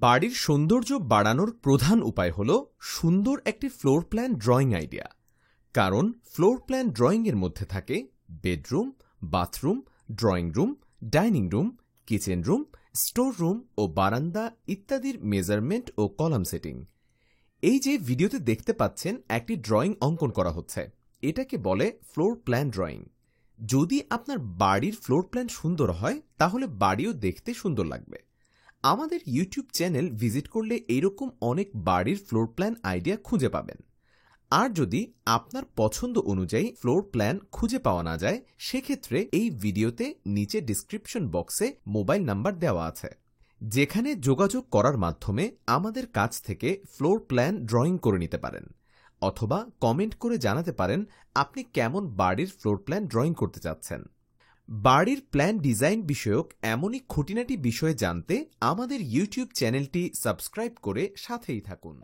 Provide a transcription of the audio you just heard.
বাড়ির সৌন্দর্য বাড়ানোর প্রধান উপায় হল সুন্দর একটি ফ্লোর প্ল্যান ড্রয়িং আইডিয়া। কারণ ফ্লোর প্ল্যান ড্রয়িংয়ের মধ্যে থাকে bedroom, bathroom, drawing room, dining room, kitchen room, store room ও বারান্দা ইত্যাদির মেজারমেন্ট ও কলাম সেটিং। এই যে ভিডিওতে দেখতে পাচ্ছেন একটি ড্রয়িং অঙ্কন করা হচ্ছে, এটাকে বলে ফ্লোর প্ল্যান ড্রয়িং। যদি আপনার বাড়ির ফ্লোর প্ল্যান সুন্দর হয় তাহলে বাড়িও দেখতে সুন্দর লাগবে। আমাদের ইউটিউব চ্যানেল ভিজিট করলে এইরকম অনেক বাড়ির ফ্লোর প্ল্যান আইডিয়া খুঁজে পাবেন। আর যদি আপনার পছন্দ অনুযায়ী ফ্লোর প্ল্যান খুঁজে পাওয়া না যায়, সেক্ষেত্রে এই ভিডিওতে নিচে ডিসক্রিপশন বক্সে মোবাইল নাম্বার দেওয়া আছে, যেখানে যোগাযোগ করার মাধ্যমে আমাদের কাছ থেকে ফ্লোর প্ল্যান ড্রয়িং করে নিতে পারেন, অথবা কমেন্ট করে জানাতে পারেন আপনি কেমন বাড়ির ফ্লোর প্ল্যান ড্রয়িং করতে চাচ্ছেন। বাড়ির প্ল্যান ডিজাইন বিষয়ক এমনই খুঁটিনাটি বিষয় জানতে আমাদের ইউটিউব চ্যানেলটি সাবস্ক্রাইব করে সাথেই থাকুন।